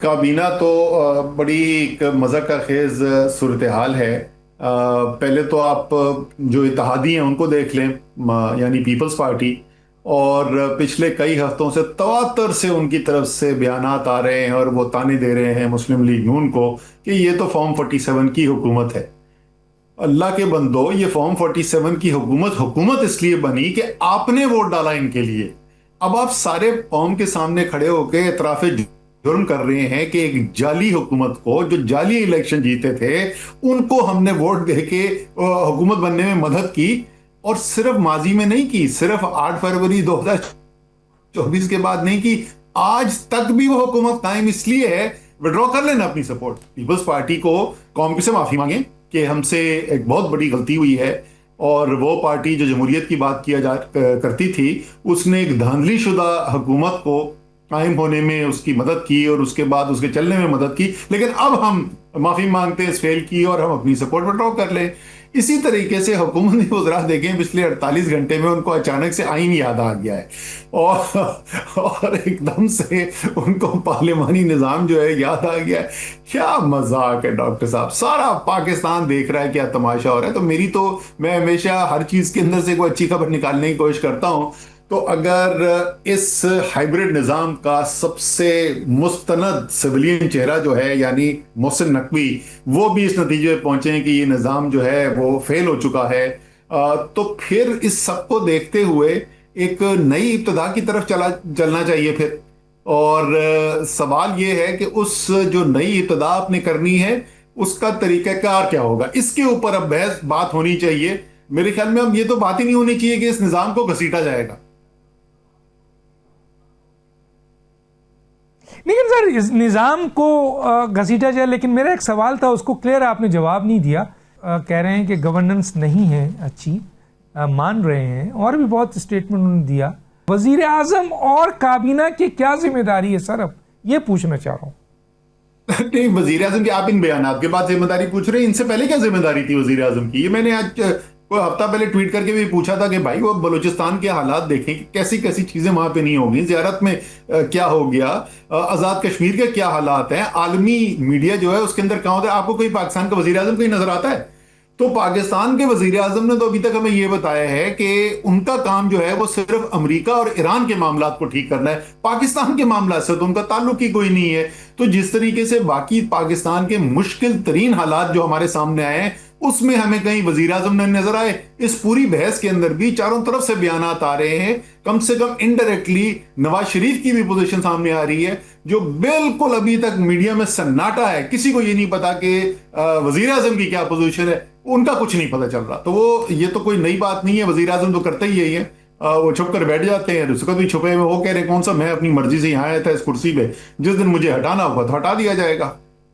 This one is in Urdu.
کابینہ تو بڑی ایک مزہ کا خیز صورتحال ہے۔ پہلے تو آپ جو اتحادی ہیں ان کو دیکھ لیں، یعنی پیپلز پارٹی، اور پچھلے کئی ہفتوں سے تواتر سے ان کی طرف سے بیانات آ رہے ہیں اور وہ طعنے دے رہے ہیں مسلم لیگ نون کو کہ یہ تو فارم 47 کی حکومت ہے۔ اللہ کے بندو، یہ فارم 47 کی حکومت اس لیے بنی کہ آپ نے ووٹ ڈالا ان کے لیے۔ اب آپ سارے قوم کے سامنے کھڑے ہو کے اعتراف جرم کر رہے ہیں کہ ایک جعلی حکومت کو، جو جعلی الیکشن جیتے تھے، ان کو ہم نے ووٹ دے کے حکومت بننے میں مدد کی، اور صرف ماضی میں نہیں کی، صرف 8 فروری 2024 کے بعد نہیں کی، آج تک بھی وہ حکومت قائم اس لیے ہے۔ وڈرا کر لینا اپنی سپورٹ، پیپلز پارٹی کو قوم سے معافی مانگیں کہ ہم سے ایک بہت بڑی غلطی ہوئی ہے، اور وہ پارٹی جو جمہوریت کی بات کرتی تھی، اس نے ایک دھاندلی شدہ حکومت کو قائم ہونے میں اس کی مدد کی اور اس کے بعد اس کے چلنے میں مدد کی، لیکن اب ہم معافی مانگتے ہیں اس فیل کی اور ہم اپنی سپورٹ وڈرا کر لیں۔ اسی طریقے سے حکومتی وزراء دیکھیں، پچھلے 48 گھنٹے میں ان کو اچانک سے آئین یاد آ گیا ہے، اور ایک دم سے ان کو پارلیمانی نظام جو ہے یاد آ گیا ہے۔ کیا مذاق ہے ڈاکٹر صاحب، سارا پاکستان دیکھ رہا ہے کیا تماشا ہو رہا ہے۔ تو میں ہمیشہ ہر چیز کے اندر سے کوئی اچھی خبر نکالنے کی کوشش کرتا ہوں۔ تو اگر اس ہائیبرڈ نظام کا سب سے مستند سویلین چہرہ جو ہے، یعنی محسن نقوی، وہ بھی اس نتیجے پہ پہنچے ہیں کہ یہ نظام جو ہے وہ فیل ہو چکا ہے، تو پھر اس سب کو دیکھتے ہوئے ایک نئی ابتدا کی طرف چلنا چاہیے پھر۔ اور سوال یہ ہے کہ اس جو نئی ابتدا آپ نے کرنی ہے، اس کا طریقہ کار کیا ہوگا، اس کے اوپر اب بات ہونی چاہیے۔ میرے خیال میں اب یہ تو بات ہی نہیں ہونی چاہیے کہ اس نظام کو گھسیٹا جائے گا۔ لیکن سر اس نظام کو گھسیٹا جائے، لیکن میرا ایک سوال تھا، اس کو کلیئر آپ نے جواب نہیں دیا۔ کہہ رہے ہیں کہ گورننس نہیں ہے اچھی، مان رہے ہیں، اور بھی بہت اسٹیٹمنٹ انہوں نے دیا۔ وزیر اعظم اور کابینہ کی کیا ذمہ داری ہے سر؟ اب یہ پوچھنا چاہ رہا ہوں۔ نہیں، وزیر اعظم کی آپ ان بیانات کے بعد ذمہ داری پوچھ رہے ہیں، ان سے پہلے کیا ذمہ داری تھی وزیر اعظم کی؟ یہ میں نے آج کوئی ہفتہ پہلے ٹویٹ کر کے بھی پوچھا تھا کہ بھائی وہ بلوچستان کے حالات دیکھیں کہ کیسی کیسی چیزیں وہاں پہ نہیں ہوگی، زیارت میں کیا ہو گیا، آزاد کشمیر کے کیا حالات ہیں، عالمی میڈیا جو ہے اس کے اندر کہاں ہوتا ہے۔ آپ کو کوئی پاکستان کا وزیر اعظم کہیں نظر آتا ہے؟ تو پاکستان کے وزیر اعظم نے تو ابھی تک ہمیں یہ بتایا ہے کہ ان کا کام جو ہے وہ صرف امریکہ اور ایران کے معاملات کو ٹھیک کرنا ہے، پاکستان کے معاملات سے تو ان کا تعلق ہی کوئی نہیں ہے۔ تو جس طریقے سے باقی پاکستان کے مشکل ترین حالات جو ہمارے سامنے آئے ہیں، اس میں ہمیں کہیں وزیر اعظم نے نظر آئے؟ اس پوری بحث کے اندر بھی چاروں طرف سے بیانات آ رہے ہیں، کم سے کم انڈائریکٹلی نواز شریف کی بھی پوزیشن سامنے آ رہی ہے، جو بالکل ابھی تک میڈیا میں سناٹا ہے، کسی کو یہ نہیں پتا کہ وزیر اعظم کی کیا پوزیشن ہے، ان کا کچھ نہیں پتا چل رہا۔ تو یہ تو کوئی نئی بات نہیں ہے، وزیر اعظم تو کرتے ہی یہی ہے، وہ چھپ کر بیٹھ جاتے ہیں، اس کو بھی چھپے ہوئے وہ کہہ رہے ہیں کون سا میں اپنی مرضی سے یہاں آیا تھا اس کرسی پہ، جس دن مجھے ہٹانا ہوگا تو ہٹا دیا جائے گا۔